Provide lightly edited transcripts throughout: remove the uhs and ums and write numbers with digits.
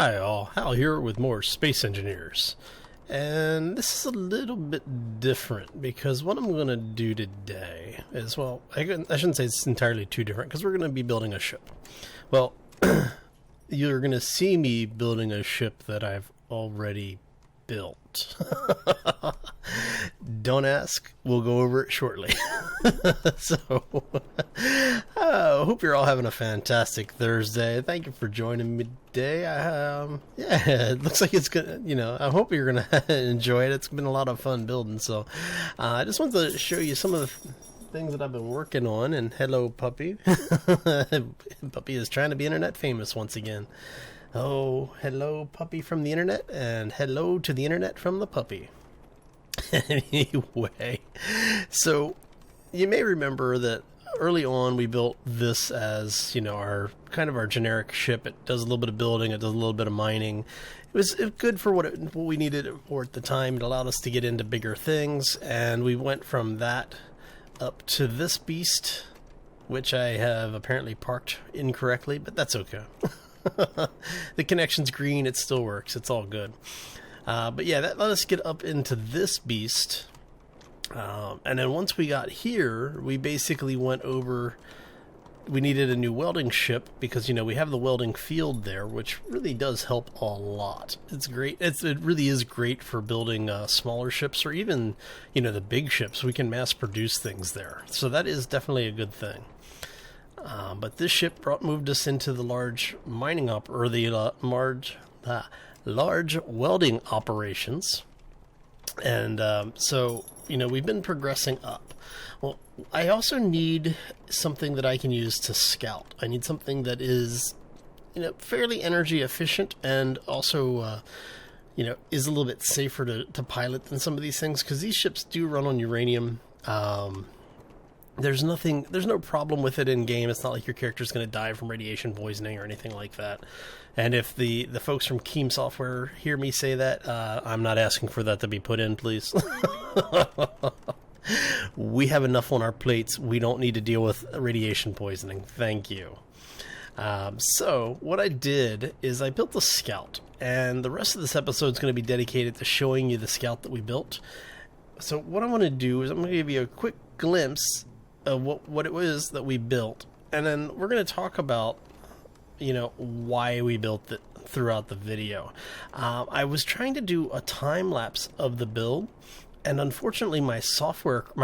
Hi all, Hal here with more Space Engineers. And this is a little bit different because what I'm going to do today is, well, I shouldn't say it's entirely too different because we're going to be building a ship. Well, you're going to see me building a ship that I've already built. Don't ask, we'll go over it shortly. So, I hope you're all having a fantastic Thursday. Thank you for joining me today. Yeah, it looks like it's gonna, I hope you're gonna enjoy it. It's been a lot of fun building, so I just wanted to show you some of the things that I've been working on. And hello, puppy. Puppy is trying to be internet famous once again. Oh, hello, puppy from the internet, and hello to the internet from the puppy. Anyway, so you may remember that early on we built this as, our kind of our generic ship. It does a little bit of building, it does a little bit of mining. It was good for what we needed it for at the time. It allowed us to get into bigger things, and we went from that up to this beast, which I have apparently parked incorrectly, but that's okay. The connection's green, it still works, it's all good. But yeah, that let us get up into this beast. And then once we got here, we basically went over, we needed a new welding ship because, we have the welding field there, which really does help a lot. It's great. It really is great for building smaller ships or even, the big ships. We can mass produce things there. So that is definitely a good thing. But this ship moved us into the large mining large welding operations. And so, we've been progressing up. Well, I also need something that I can use to scout. I need something that is, fairly energy efficient and also, is a little bit safer to pilot than some of these things, because these ships do run on uranium. There's no problem with it in game. It's not like your character's going to die from radiation poisoning or anything like that. And if the folks from Keem Software hear me say that, I'm not asking for that to be put in, please. We have enough on our plates. We don't need to deal with radiation poisoning. Thank you. So what I did is I built the Scout, and the rest of this episode is going to be dedicated to showing you the Scout that we built. So what I'm going to do is I'm going to give you a quick glimpse of what it was that we built, and then we're going to talk about why we built it throughout the video. I was trying to do a time lapse of the build, and unfortunately my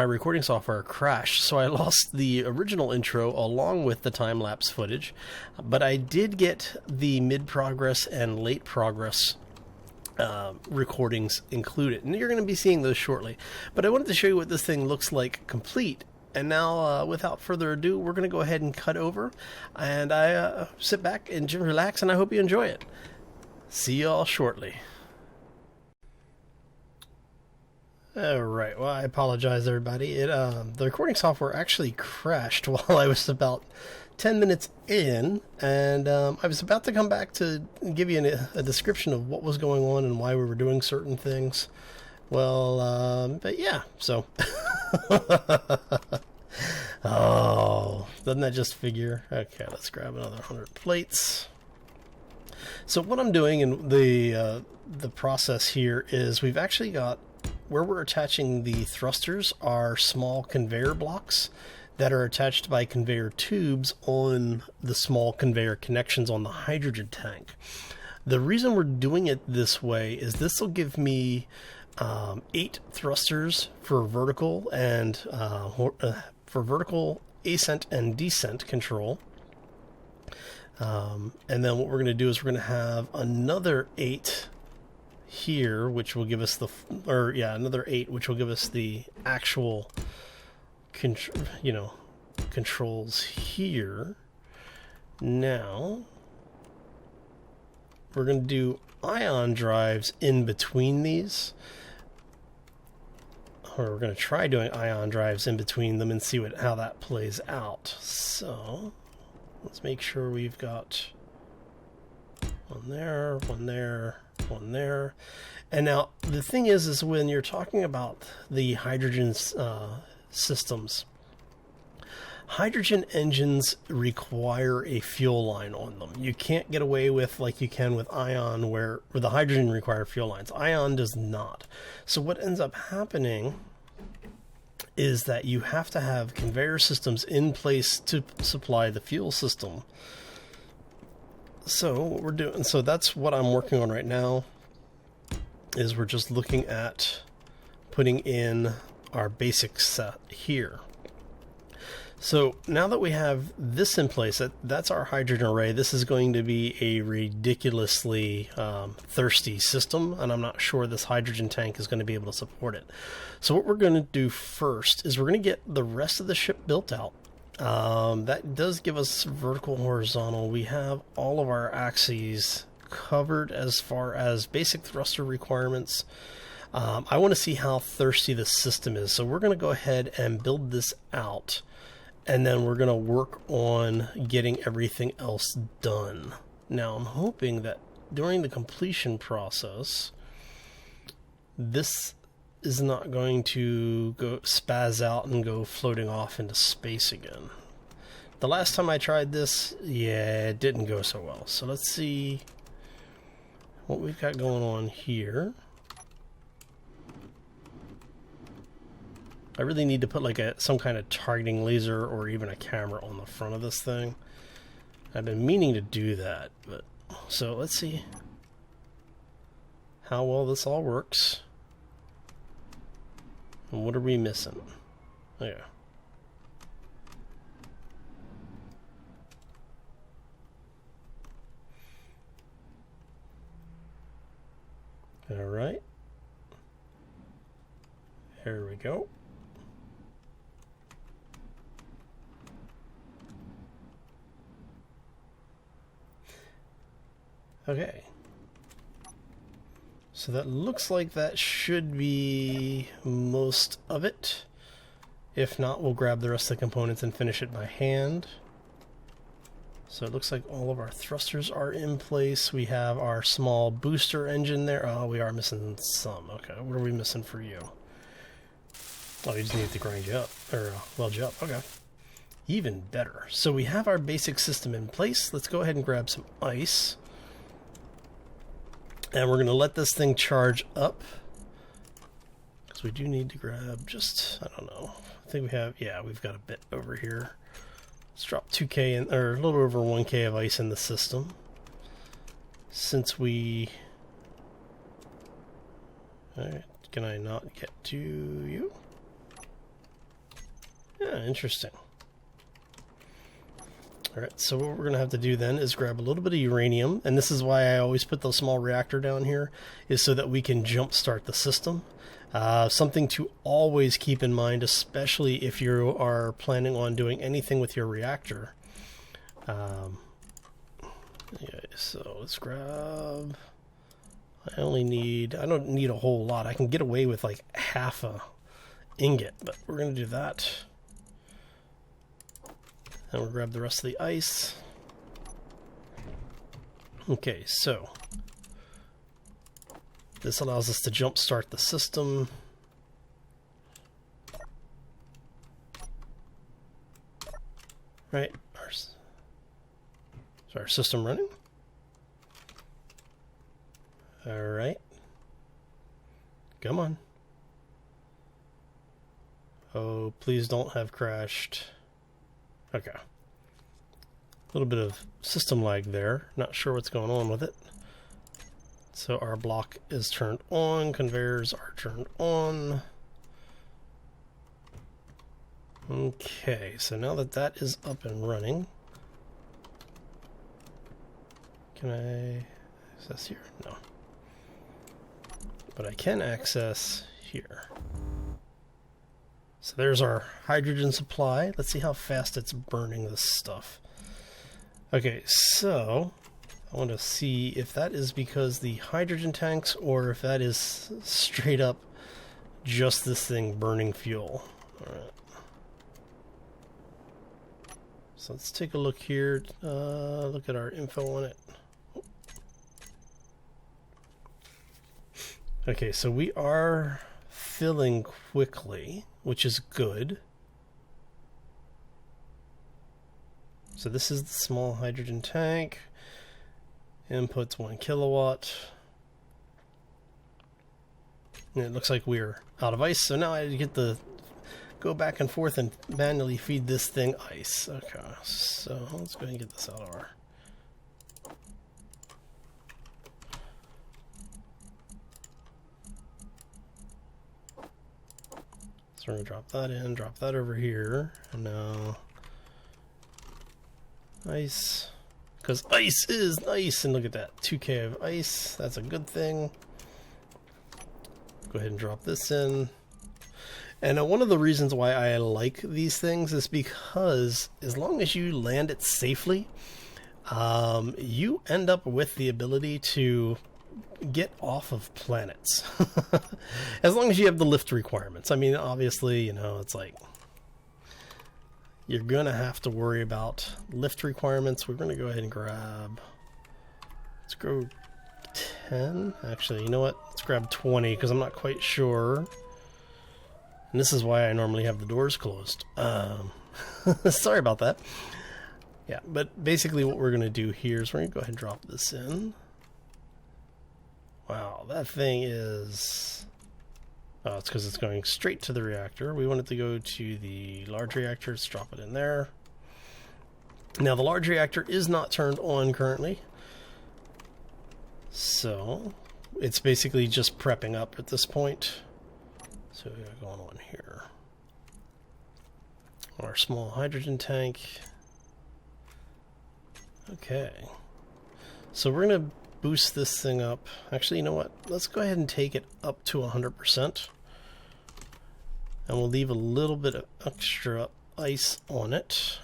recording software crashed, so I lost the original intro along with the time lapse footage, but I did get the mid progress and late progress recordings included, and you're going to be seeing those shortly. But I wanted to show you what this thing looks like complete. And now, without further ado, we're going to go ahead and cut over, and I sit back and relax, and I hope you enjoy it. See you all shortly. Alright, well, I apologize, everybody. The recording software actually crashed while I was about 10 minutes in, and I was about to come back to give you a description of what was going on and why we were doing certain things. Well, but yeah, so... Oh, doesn't that just figure? Okay, let's grab another 100 plates. So what I'm doing in the process here is we've actually got, where we're attaching the thrusters are small conveyor blocks that are attached by conveyor tubes on the small conveyor connections on the hydrogen tank. The reason we're doing it this way is this will give me 8 thrusters for vertical and for vertical ascent and descent control. And then what we're going to do is we're going to have another 8 here, which will give us another 8, which will give us the actual controls here. Now we're going to do ion drives in between these. Or we're going to try doing ion drives in between them and see how that plays out. So let's make sure we've got one there, one there, one there. And now the thing is when you're talking about the hydrogen systems, Hydrogen engines require a fuel line on them. You can't get away with like you can with ion, where the hydrogen require fuel lines. Ion does not. So what ends up happening is that you have to have conveyor systems in place to supply the fuel system. So what we're doing, so that's what I'm working on right now, is we're just looking at putting in our basic set here. So now that we have this in place, that's our hydrogen array. This is going to be a ridiculously thirsty system, and I'm not sure this hydrogen tank is going to be able to support it. So what we're going to do first is we're going to get the rest of the ship built out. That does give us vertical, horizontal. We have all of our axes covered as far as basic thruster requirements. I want to see how thirsty the system is, so we're going to go ahead and build this out. And then we're going to work on getting everything else done. Now, I'm hoping that during the completion process, this is not going to go spaz out and go floating off into space again. The last time I tried this, yeah, it didn't go so well. So let's see what we've got going on here. I really need to put like some kind of targeting laser or even a camera on the front of this thing. I've been meaning to do that, but so let's see how well this all works. And what are we missing? Oh, yeah. All right. There we go. Okay, so that looks like that should be most of it. If not, we'll grab the rest of the components and finish it by hand. So it looks like all of our thrusters are in place. We have our small booster engine there. Oh, we are missing some. Okay, what are we missing for you? Oh, you just need to grind you up, or weld you up. Okay, even better. So we have our basic system in place. Let's go ahead and grab some ice. And we're going to let this thing charge up, because we do need to grab just, I don't know, I think we have, yeah, we've got a bit over here. Let's drop 2K, in, or a little over 1K of ice in the system. Since we, alright, can I not get to you? Yeah, interesting. Alright, so what we're going to have to do then is grab a little bit of uranium, and this is why I always put the small reactor down here, is so that we can jump start the system. Something to always keep in mind, especially if you are planning on doing anything with your reactor. Yeah, so let's grab... I don't need a whole lot. I can get away with like half a ingot, but we're going to do that. And we'll grab the rest of the ice. Okay, so this allows us to jump start the system. Right, is our system running? All right, come on. Oh, please don't have crashed. Okay. A little bit of system lag there. Not sure what's going on with it. So our block is turned on. Conveyors are turned on. Okay, so now that that is up and running, can I access here? No. But I can access here. So there's our hydrogen supply. Let's see how fast it's burning this stuff. Okay, so I want to see if that is because the hydrogen tanks or if that is straight up just this thing burning fuel. Alright. So let's take a look here. Look at our info on it. Okay, so we are filling quickly, which is good. So this is the small hydrogen tank. Input's 1 kilowatt. And it looks like we're out of ice, so now I get to go back and forth and manually feed this thing ice. Okay, so let's go ahead and get this out of our... So we're going to drop that in, drop that over here, and now ice, because ice is nice, and look at that, 2K of ice, that's a good thing. Go ahead and drop this in. And one of the reasons why I like these things is because as long as you land it safely, you end up with the ability to get off of planets. As long as you have the lift requirements. I mean, obviously, you know, it's like you're gonna have to worry about lift requirements. We're gonna go ahead and grab, let's go 10. Actually, you know what? Let's grab 20 because I'm not quite sure. And this is why I normally have the doors closed. Sorry about that. Yeah, but basically what we're going to do here is we're going to go ahead and drop this in. Wow, that thing is... Oh, it's because it's going straight to the reactor. We want it to go to the large reactor. Let's drop it in there. Now, the large reactor is not turned on currently. So, it's basically just prepping up at this point. So we got going on here. Our small hydrogen tank. Okay. So we're going to boost this thing up. Actually, you know what? Let's go ahead and take it up to 100%. And we'll leave a little bit of extra ice on it.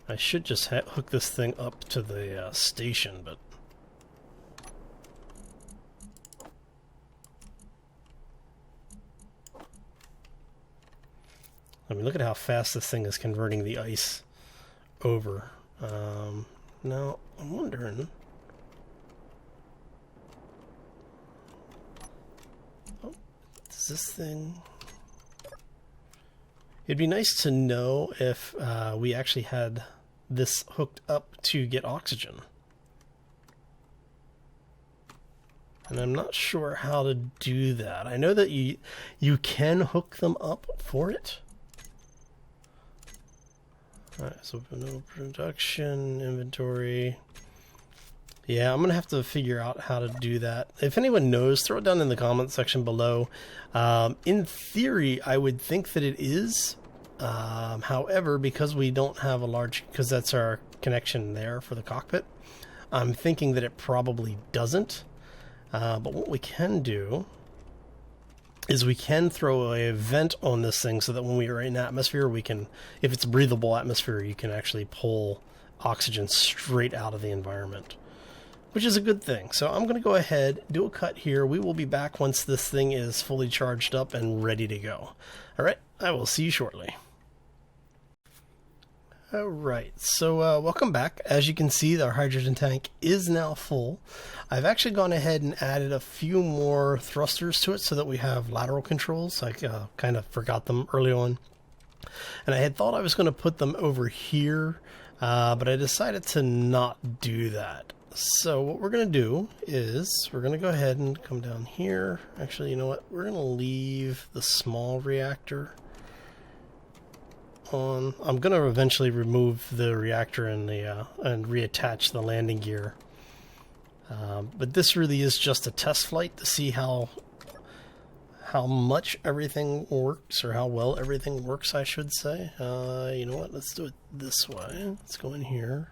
I should just hook this thing up to the station, but... I mean, look at how fast this thing is converting the ice over. Now, I'm wondering... Oh, does this thing... It'd be nice to know if we actually had this hooked up to get oxygen. And I'm not sure how to do that. I know that you can hook them up for it. Alright, so no production, inventory. Yeah, I'm going to have to figure out how to do that. If anyone knows, throw it down in the comment section below. In theory, I would think that it is. However, because we don't have a large... Because that's our connection there for the cockpit, I'm thinking that it probably doesn't. But what we can do is we can throw a vent on this thing so that when we are in atmosphere, we can, if it's breathable atmosphere, you can actually pull oxygen straight out of the environment, which is a good thing. So I'm going to go ahead, do a cut here. We will be back once this thing is fully charged up and ready to go. All right, I will see you shortly. Alright, so welcome back. As you can see, our hydrogen tank is now full. I've actually gone ahead and added a few more thrusters to it so that we have lateral controls. I kind of forgot them early on. And I had thought I was going to put them over here, but I decided to not do that. So what we're going to do is we're going to go ahead and come down here. Actually, you know what? We're going to leave the small reactor on. I'm going to eventually remove the reactor and the and reattach the landing gear. But this really is just a test flight to see how much everything works, or how well everything works, I should say. You know what? Let's do it this way. Let's go in here.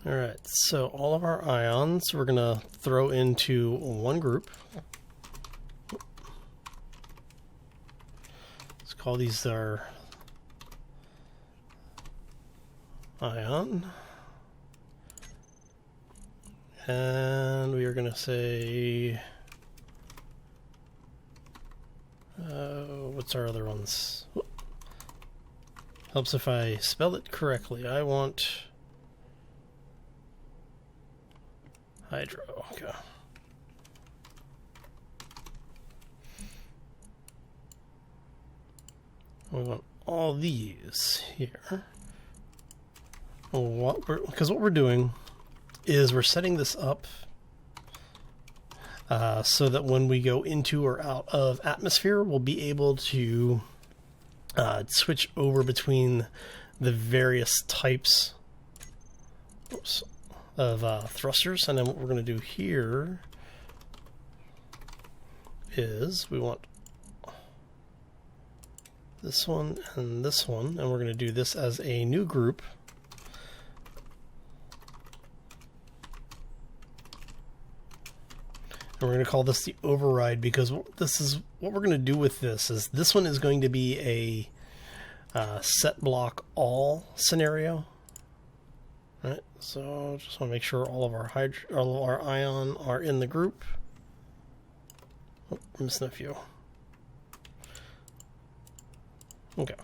Alright, so all of our ions we're going to throw into one group. Let's call these our ion. And we are going to say, what's our other ones? Helps if I spell it correctly. I want hydro. Okay. We want all these here. Because what we're doing is we're setting this up so that when we go into or out of atmosphere, we'll be able to switch over between the various types of thrusters. And then what we're going to do here is we want this one, and we're going to do this as a new group. And we're going to call this the override, because this is what we're going to do with this is this one is going to be a set block all scenario. All right, so just want to make sure all of our ion are in the group. Oh, I'm missing a few. Okay.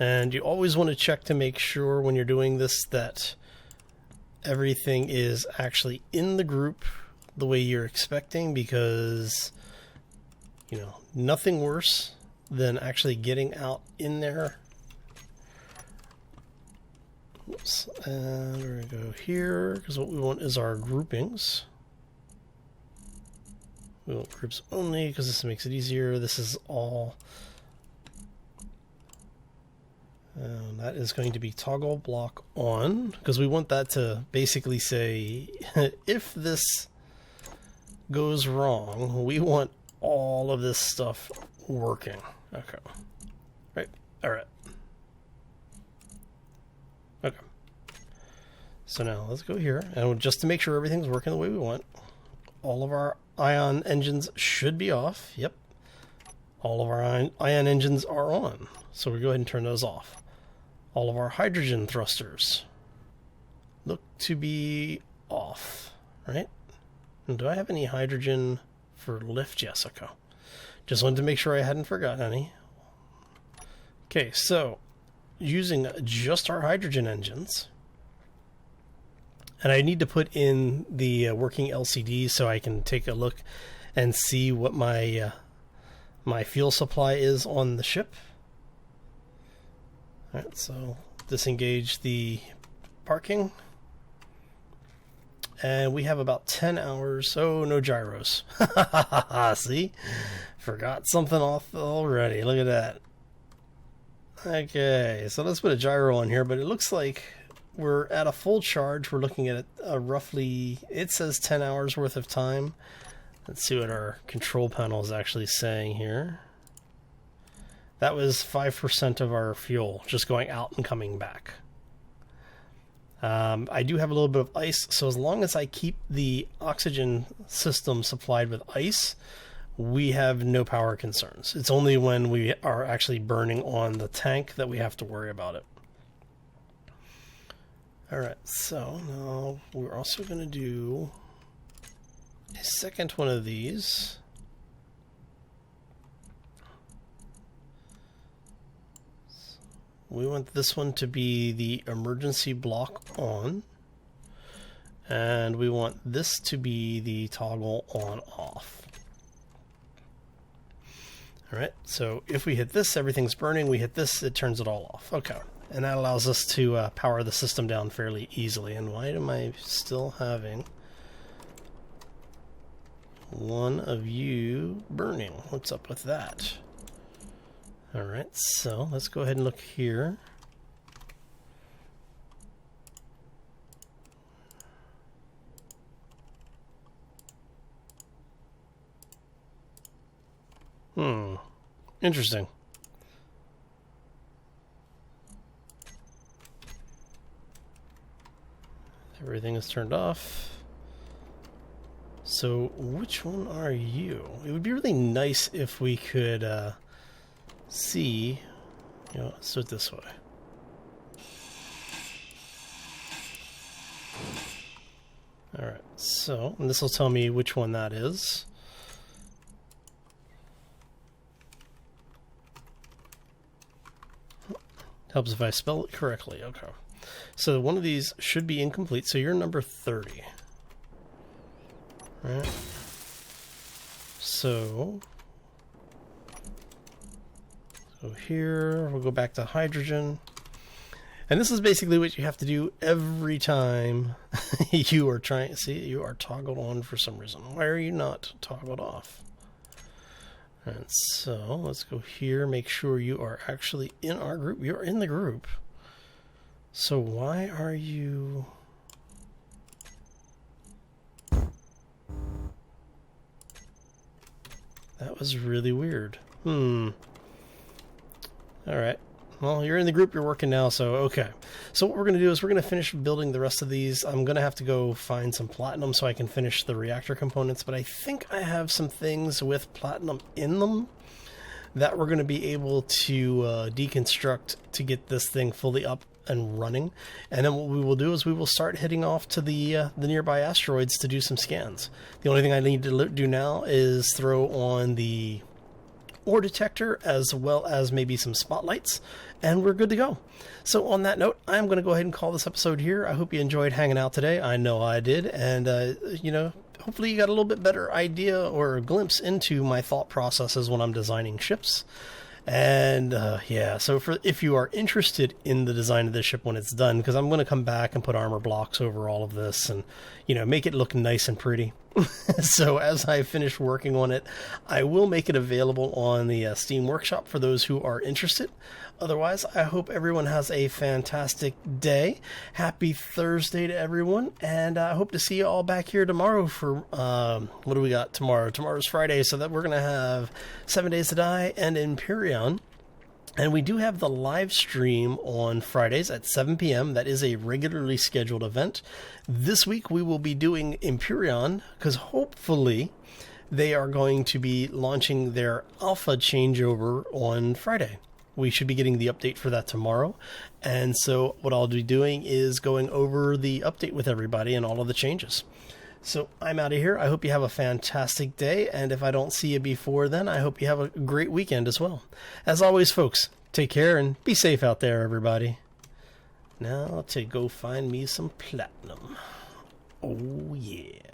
And you always want to check to make sure when you're doing this that everything is actually in the group the way you're expecting, because, you know, nothing worse than actually getting out in there. Oops. And we're going to go here, because what we want is our groupings. We want groups only because this makes it easier. This is all. And that is going to be toggle block on, because we want that to basically say if this goes wrong, we want all of this stuff working. Okay. Right. All right. Okay. So now let's go here, and just to make sure everything's working the way we want, all of our ion engines should be off. Yep. All of our ion engines are on. So we go ahead and turn those off. All of our hydrogen thrusters look to be off, right? And do I have any hydrogen for lift? Yes, okay. Just wanted to make sure I hadn't forgotten any. Okay, so using just our hydrogen engines, and I need to put in the working LCD so I can take a look and see what my my fuel supply is on the ship. All right, so disengage the parking. And we have about 10 hours. Oh, no gyros. See? Forgot something off already. Look at that. Okay, so let's put a gyro on here, but it looks like we're at a full charge. We're looking at roughly, it says 10 hours worth of time. Let's see what our control panel is actually saying here. That was 5% of our fuel, just going out and coming back. I do have a little bit of ice, so as long as I keep the oxygen system supplied with ice, we have no power concerns. It's only when we are actually burning on the tank that we have to worry about it. Alright, so now we're also going to do a second one of these. We want this one to be the emergency block on, and we want this to be the toggle on off. Alright, so if we hit this, everything's burning. We hit this, it turns it all off. Okay, and that allows us to power the system down fairly easily. And why am I still having one of you burning? What's up with that? Alright, so let's go ahead and look here. Interesting. Everything is turned off. So which one are you? It would be really nice if we could see, you know, let's do it this way. Alright, so, and this will tell me which one that is. Helps if I spell it correctly. Okay. So one of these should be incomplete, so you're number 30. Alright. So So here, we'll go back to hydrogen. And this is basically what you have to do every time you are trying. See, you are toggled on for some reason. Why are you not toggled off? And so let's go here, make sure you are actually in our group. You're in the group. So why are you... That was really weird. Alright. Well, you're in the group, you're working now, so okay. So what we're going to do is we're going to finish building the rest of these. I'm going to have to go find some platinum so I can finish the reactor components, but I think I have some things with platinum in them that we're going to be able to deconstruct to get this thing fully up and running. And then what we will do is we will start heading off to the nearby asteroids to do some scans. The only thing I need to do now is throw on the ore detector as well as maybe some spotlights, and we're good to go. So on that note, I'm going to go ahead and call this episode here. I hope you enjoyed hanging out today. I know I did, and hopefully you got a little bit better idea or a glimpse into my thought processes when I'm designing ships. And yeah, so if you are interested in the design of this ship when it's done, because I'm going to come back and put armor blocks over all of this and, make it look nice and pretty. So as I finish working on it, I will make it available on the Steam Workshop for those who are interested. Otherwise, I hope everyone has a fantastic day. Happy Thursday to everyone, and I hope to see you all back here tomorrow for, what do we got tomorrow? Tomorrow's Friday, so that we're going to have 7 Days to Die and Empyrean. And we do have the live stream on Fridays at 7 p.m. That is a regularly scheduled event. This week we will be doing Empyrean, because hopefully they are going to be launching their alpha changeover on Friday. We should be getting the update for that tomorrow. And so what I'll be doing is going over the update with everybody and all of the changes. So I'm out of here. I hope you have a fantastic day. And if I don't see you before then, I hope you have a great weekend as well. As always, folks, take care and be safe out there, everybody. Now to go find me some platinum. Oh, yeah.